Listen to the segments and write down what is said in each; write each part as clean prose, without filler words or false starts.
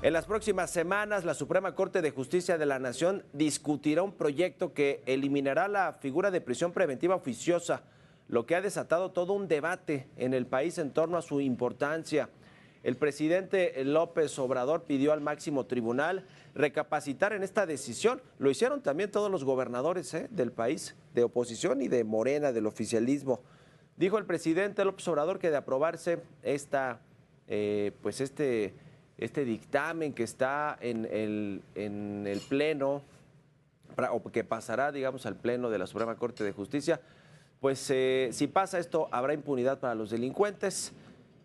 En las próximas semanas, la Suprema Corte de Justicia de la Nación discutirá un proyecto que eliminará la figura de prisión preventiva oficiosa, lo que ha desatado todo un debate en el país en torno a su importancia. El presidente López Obrador pidió al máximo tribunal recapacitar en esta decisión. Lo hicieron también todos los gobernadores del país, de oposición y de Morena, del oficialismo. Dijo el presidente López Obrador que de aprobarse este dictamen que está en el Pleno, o que pasará, digamos, al Pleno de la Suprema Corte de Justicia, pues si pasa esto, habrá impunidad para los delincuentes.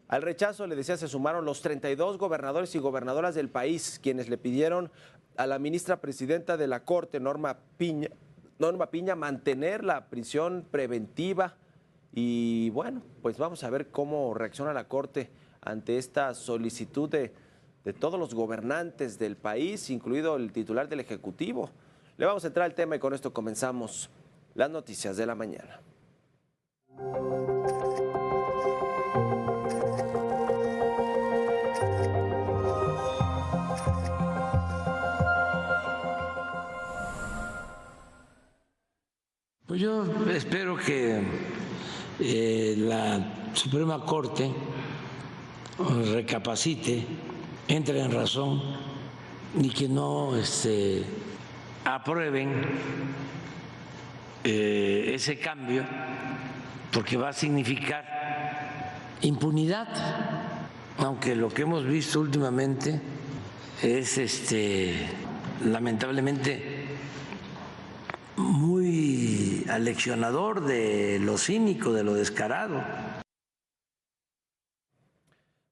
Al rechazo, le decía, se sumaron los 32 gobernadores y gobernadoras del país, quienes le pidieron a la ministra presidenta de la Corte, Norma Piña, mantener la prisión preventiva. Y bueno, pues vamos a ver cómo reacciona la Corte ante esta solicitud de todos los gobernantes del país, incluido el titular del Ejecutivo. Le vamos a entrar al tema y con esto comenzamos las noticias de la mañana. Pues yo espero que la Suprema Corte recapacite, entre en razón y que no aprueben ese cambio, porque va a significar impunidad, aunque lo que hemos visto últimamente es lamentablemente muy aleccionador de lo cínico, de lo descarado.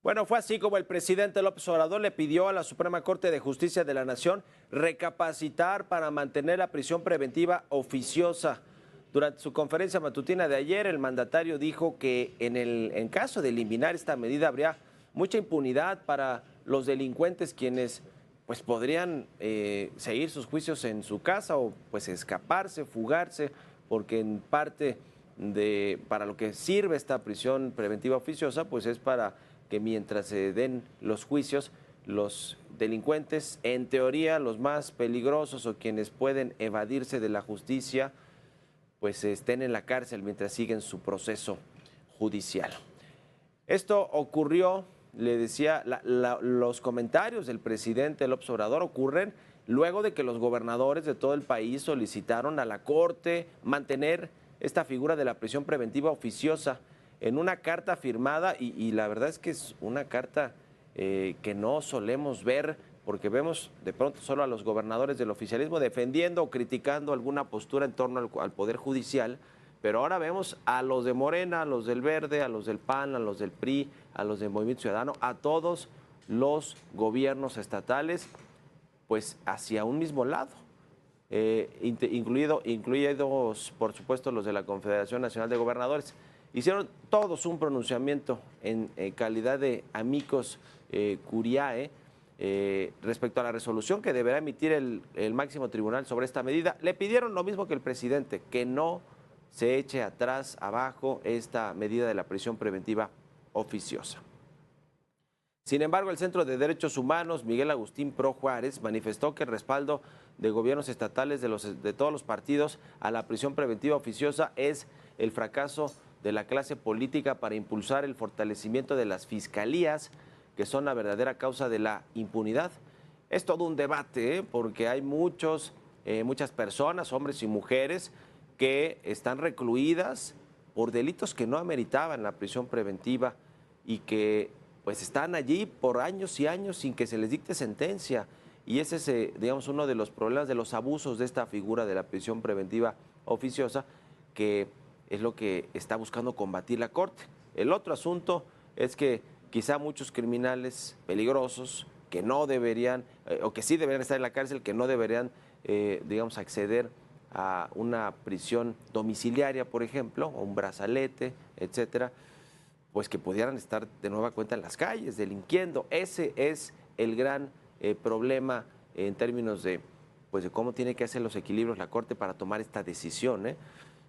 Bueno, fue así como el presidente López Obrador le pidió a la Suprema Corte de Justicia de la Nación recapacitar para mantener la prisión preventiva oficiosa. Durante su conferencia matutina de ayer, el mandatario dijo que en caso de eliminar esta medida habría mucha impunidad para los delincuentes, quienes pues podrían seguir sus juicios en su casa o pues escaparse, fugarse, porque en parte para lo que sirve esta prisión preventiva oficiosa pues es para que mientras se den los juicios, los delincuentes, en teoría los más peligrosos o quienes pueden evadirse de la justicia, pues estén en la cárcel mientras siguen su proceso judicial. Esto ocurrió, le decía, los comentarios del presidente López Obrador ocurren luego de que los gobernadores de todo el país solicitaron a la Corte mantener esta figura de la prisión preventiva oficiosa en una carta firmada, y la verdad es que es una carta que no solemos ver, porque vemos de pronto solo a los gobernadores del oficialismo defendiendo o criticando alguna postura en torno al Poder Judicial, pero ahora vemos a los de Morena, a los del Verde, a los del PAN, a los del PRI, a los del Movimiento Ciudadano, a todos los gobiernos estatales, pues hacia un mismo lado, incluidos por supuesto los de la Confederación Nacional de Gobernadores. Hicieron todos un pronunciamiento en calidad de amicus curiae respecto a la resolución que deberá emitir el máximo tribunal sobre esta medida. Le pidieron lo mismo que el presidente, que no se eche atrás, abajo, esta medida de la prisión preventiva oficiosa. Sin embargo, el Centro de Derechos Humanos, Miguel Agustín Pro Juárez, manifestó que el respaldo de gobiernos estatales de todos los partidos a la prisión preventiva oficiosa es el fracaso de la clase política para impulsar el fortalecimiento de las fiscalías, que son la verdadera causa de la impunidad. Es todo un debate, porque hay muchas personas, hombres y mujeres, que están recluidas por delitos que no ameritaban la prisión preventiva y que pues están allí por años y años sin que se les dicte sentencia. Y ese es, digamos, uno de los problemas de los abusos de esta figura de la prisión preventiva oficiosa, que es lo que está buscando combatir la Corte. El otro asunto es que quizá muchos criminales peligrosos que no deberían, o que sí deberían estar en la cárcel, que no deberían, digamos, acceder a una prisión domiciliaria, por ejemplo, o un brazalete, etcétera, pues que pudieran estar de nueva cuenta en las calles, delinquiendo. Ese es el gran problema en términos de cómo tiene que hacer los equilibrios la Corte para tomar esta decisión,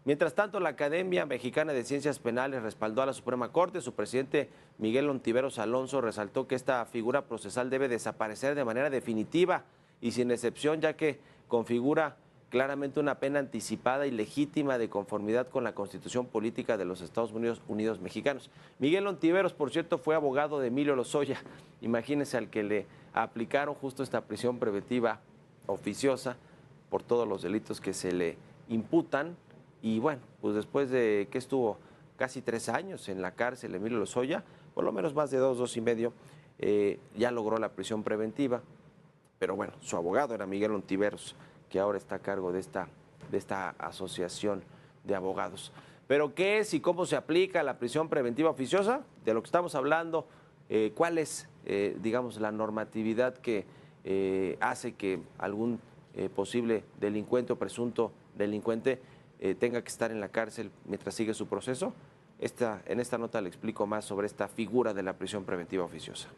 Mientras tanto, la Academia Mexicana de Ciencias Penales respaldó a la Suprema Corte. Su presidente, Miguel Ontiveros Alonso, resaltó que esta figura procesal debe desaparecer de manera definitiva y sin excepción, ya que configura claramente una pena anticipada y legítima de conformidad con la Constitución Política de los Estados Unidos Mexicanos. Miguel Ontiveros, por cierto, fue abogado de Emilio Lozoya. Imagínense, al que le aplicaron justo esta prisión preventiva oficiosa por todos los delitos que se le imputan. Y bueno, pues después de que estuvo casi 3 años en la cárcel Emilio Lozoya, por lo menos más de 2 y medio, ya logró la prisión preventiva. Pero bueno, su abogado era Miguel Ontiveros, que ahora está a cargo de esta asociación de abogados. Pero ¿qué es y cómo se aplica la prisión preventiva oficiosa? De lo que estamos hablando, ¿cuál es, digamos, la normatividad que hace que algún posible delincuente o presunto delincuente tenga que estar en la cárcel mientras sigue su proceso? En esta nota le explico más sobre esta figura de la prisión preventiva oficiosa.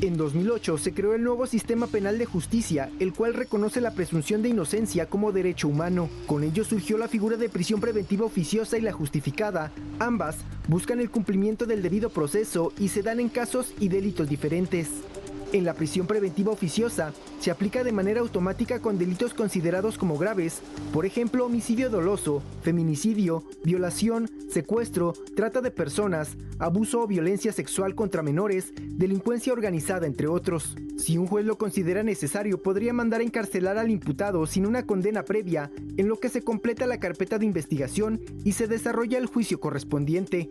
En 2008 se creó el nuevo Sistema Penal de Justicia, el cual reconoce la presunción de inocencia como derecho humano. Con ello surgió la figura de prisión preventiva oficiosa y la justificada. Ambas buscan el cumplimiento del debido proceso y se dan en casos y delitos diferentes. En la prisión preventiva oficiosa se aplica de manera automática con delitos considerados como graves, por ejemplo, homicidio doloso, feminicidio, violación, secuestro, trata de personas, abuso o violencia sexual contra menores, delincuencia organizada, entre otros. Si un juez lo considera necesario, podría mandar a encarcelar al imputado sin una condena previa, en lo que se completa la carpeta de investigación y se desarrolla el juicio correspondiente.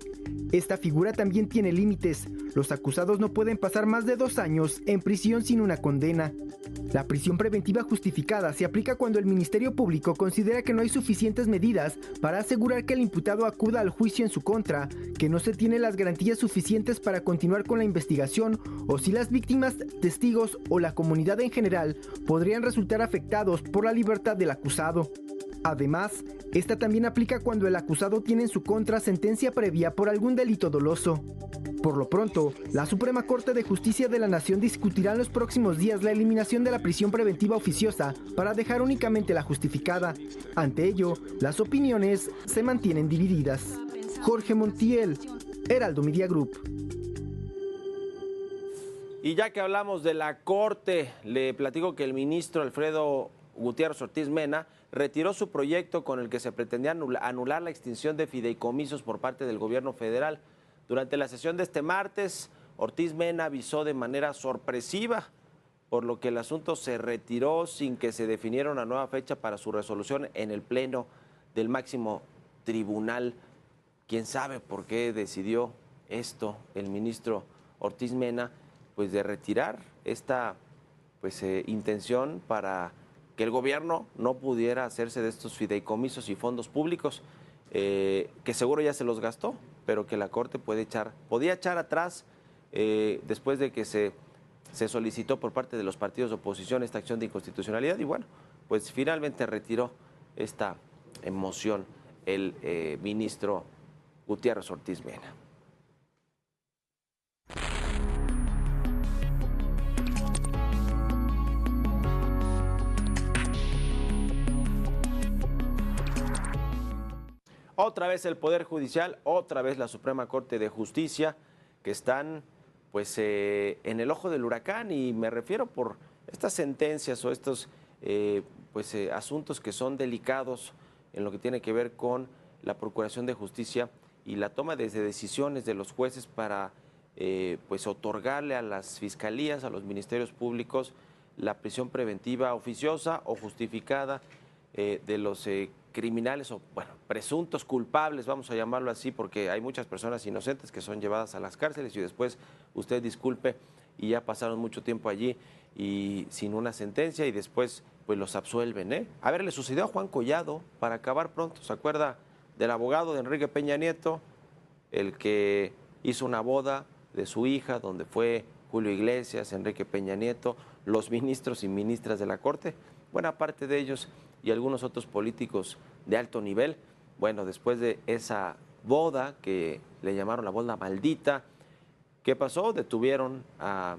Esta figura también tiene límites. Los acusados no pueden pasar más de 2 años en prisión sin una condena. La prisión preventiva justificada se aplica cuando el Ministerio Público considera que no hay suficientes medidas para asegurar que el imputado acuda al juicio en su contra, que no se tienen las garantías suficientes para continuar con la investigación, o si las víctimas, testigos o la comunidad en general podrían resultar afectados por la libertad del acusado. Además, esta también aplica cuando el acusado tiene en su contra sentencia previa por algún delito doloso. Por lo pronto, la Suprema Corte de Justicia de la Nación discutirá en los próximos días la eliminación de la prisión preventiva oficiosa para dejar únicamente la justificada. Ante ello, las opiniones se mantienen divididas. Jorge Montiel, Heraldo Media Group. Y ya que hablamos de la Corte, le platico que el ministro Alfredo Gutiérrez Ortiz Mena retiró su proyecto con el que se pretendía anular la extinción de fideicomisos por parte del gobierno federal. Durante la sesión de este martes, Ortiz Mena avisó de manera sorpresiva, por lo que el asunto se retiró sin que se definiera una nueva fecha para su resolución en el Pleno del máximo tribunal. ¿Quién sabe por qué decidió esto el ministro Ortiz Mena? Pues de retirar esta intención para que el gobierno no pudiera hacerse de estos fideicomisos y fondos públicos, que seguro ya se los gastó, pero que la Corte podía echar atrás después de que se solicitó por parte de los partidos de oposición esta acción de inconstitucionalidad. Y bueno, pues finalmente retiró esta moción el ministro Gutiérrez Ortiz Mena. Otra vez el Poder Judicial, otra vez la Suprema Corte de Justicia, que están en el ojo del huracán, y me refiero por estas sentencias o estos asuntos que son delicados en lo que tiene que ver con la Procuración de Justicia y la toma de decisiones de los jueces para otorgarle a las fiscalías, a los ministerios públicos, la prisión preventiva oficiosa o justificada de los criminales o, presuntos culpables, vamos a llamarlo así, porque hay muchas personas inocentes que son llevadas a las cárceles y después, usted disculpe, y ya pasaron mucho tiempo allí y sin una sentencia y después pues los absuelven, A ver, le sucedió a Juan Collado, para acabar pronto, ¿se acuerda del abogado de Enrique Peña Nieto? El que hizo una boda de su hija donde fue Julio Iglesias, Enrique Peña Nieto, los ministros y ministras de la Corte, buena parte de ellos y algunos otros políticos de alto nivel. Bueno, después de esa boda que le llamaron la boda maldita, ¿qué pasó? Detuvieron a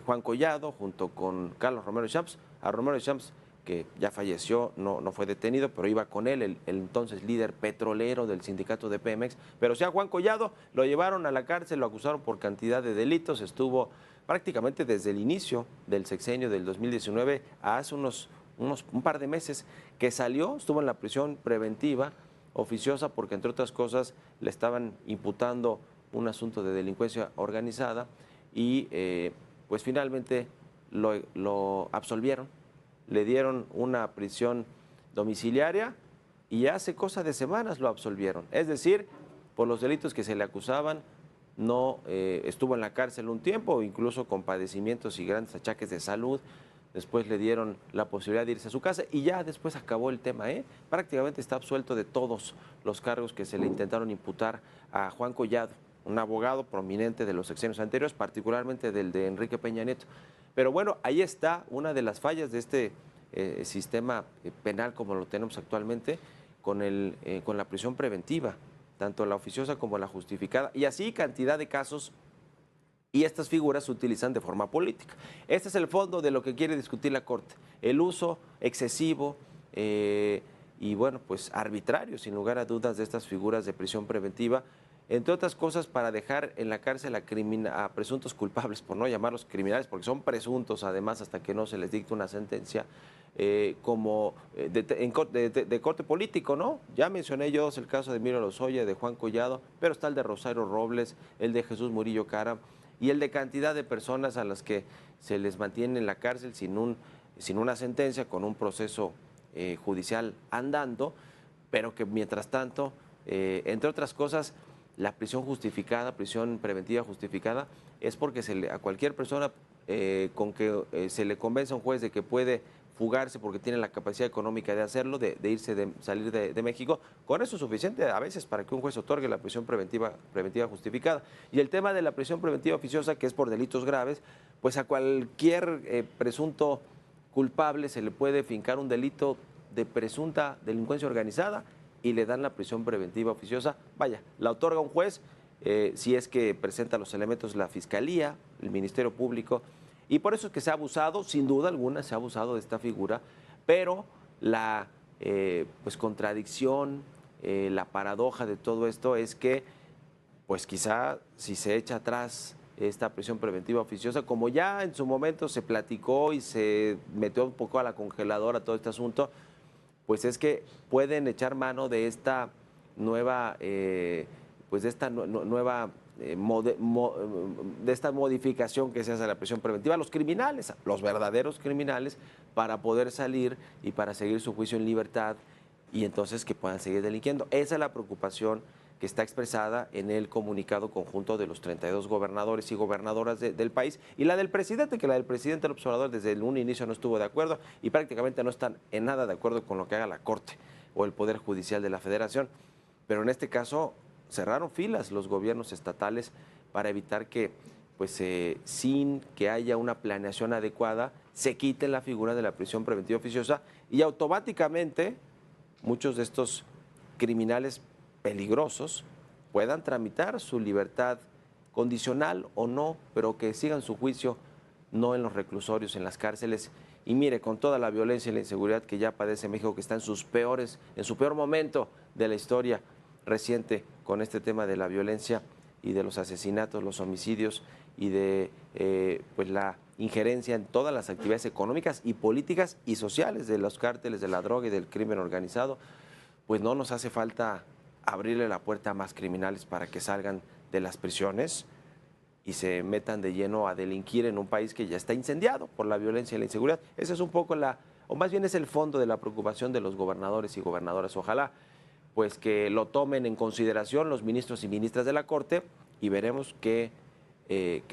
Juan Collado junto con Carlos Romero Champs, a Romero Champs que ya falleció, no fue detenido, pero iba con él, el entonces líder petrolero del sindicato de Pemex. Pero sea Juan Collado, lo llevaron a la cárcel, lo acusaron por cantidad de delitos, estuvo prácticamente desde el inicio del sexenio del 2019 a hace un par de meses que salió, estuvo en la prisión preventiva oficiosa porque entre otras cosas le estaban imputando un asunto de delincuencia organizada y pues finalmente lo absolvieron. Le dieron una prisión domiciliaria y hace cosa de semanas lo absolvieron. Es decir, por los delitos que se le acusaban, no estuvo en la cárcel un tiempo, incluso con padecimientos y grandes achaques de salud. Después le dieron la posibilidad de irse a su casa y ya después acabó el tema. Prácticamente está absuelto de todos los cargos que se le intentaron imputar a Juan Collado, un abogado prominente de los sexenios anteriores, particularmente del de Enrique Peña Nieto. Pero bueno, ahí está una de las fallas de este sistema penal como lo tenemos actualmente con la prisión preventiva, tanto la oficiosa como la justificada, y así cantidad de casos, y estas figuras se utilizan de forma política. Este es el fondo de lo que quiere discutir la Corte, el uso excesivo y bueno, pues arbitrario, sin lugar a dudas, de estas figuras de prisión preventiva, entre otras cosas para dejar en la cárcel a presuntos culpables, por no llamarlos criminales, porque son presuntos además hasta que no se les dicte una sentencia, como de corte político, ¿no? Ya mencioné yo el caso de Emilio Lozoya, de Juan Collado, pero está el de Rosario Robles, el de Jesús Murillo Caram y el de cantidad de personas a las que se les mantiene en la cárcel sin una sentencia, con un proceso judicial andando, pero que mientras tanto, entre otras cosas, la prisión justificada, prisión preventiva justificada, es porque a cualquier persona con que se le convence a un juez de que puede fugarse porque tiene la capacidad económica de hacerlo, de salir de México, con eso es suficiente a veces para que un juez otorgue la prisión preventiva justificada. Y el tema de la prisión preventiva oficiosa, que es por delitos graves, pues a cualquier presunto culpable se le puede fincar un delito de presunta delincuencia organizada y le dan la prisión preventiva oficiosa. Vaya, la otorga un juez si es que presenta los elementos la Fiscalía, el Ministerio Público, y por eso es que se ha abusado, sin duda alguna se ha abusado de esta figura, pero la pues contradicción, la paradoja de todo esto es que pues quizá si se echa atrás esta prisión preventiva oficiosa, como ya en su momento se platicó y se metió un poco a la congeladora todo este asunto, pues es que pueden echar mano de esta nueva, pues de esta nueva, de esta modificación que se hace a la prisión preventiva a los criminales, los verdaderos criminales, para poder salir y para seguir su juicio en libertad y entonces que puedan seguir delinquiendo. Esa es la preocupación que está expresada en el comunicado conjunto de los 32 gobernadores y gobernadoras del país, y la del presidente, que la del presidente López Obrador desde un inicio no estuvo de acuerdo y prácticamente no están en nada de acuerdo con lo que haga la Corte o el Poder Judicial de la Federación. Pero en este caso cerraron filas los gobiernos estatales para evitar que, pues, sin que haya una planeación adecuada, se quite la figura de la prisión preventiva oficiosa y automáticamente muchos de estos criminales peligrosos puedan tramitar su libertad condicional o no, pero que sigan su juicio no en los reclusorios, en las cárceles. Y mire, con toda la violencia y la inseguridad que ya padece México, que está en su peor momento de la historia reciente, con este tema de la violencia y de los asesinatos, los homicidios y de pues la injerencia en todas las actividades económicas y políticas y sociales de los cárteles de la droga y del crimen organizado, pues no nos hace falta abrirle la puerta a más criminales para que salgan de las prisiones y se metan de lleno a delinquir en un país que ya está incendiado por la violencia y la inseguridad. Ese es un poco o más bien es el fondo de la preocupación de los gobernadores y gobernadoras. Ojalá pues que lo tomen en consideración los ministros y ministras de la Corte y veremos qué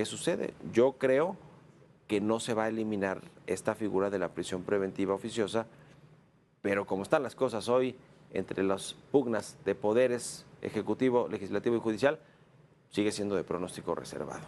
sucede. Yo creo que no se va a eliminar esta figura de la prisión preventiva oficiosa, pero como están las cosas hoy, entre las pugnas de poderes ejecutivo, legislativo y judicial, sigue siendo de pronóstico reservado.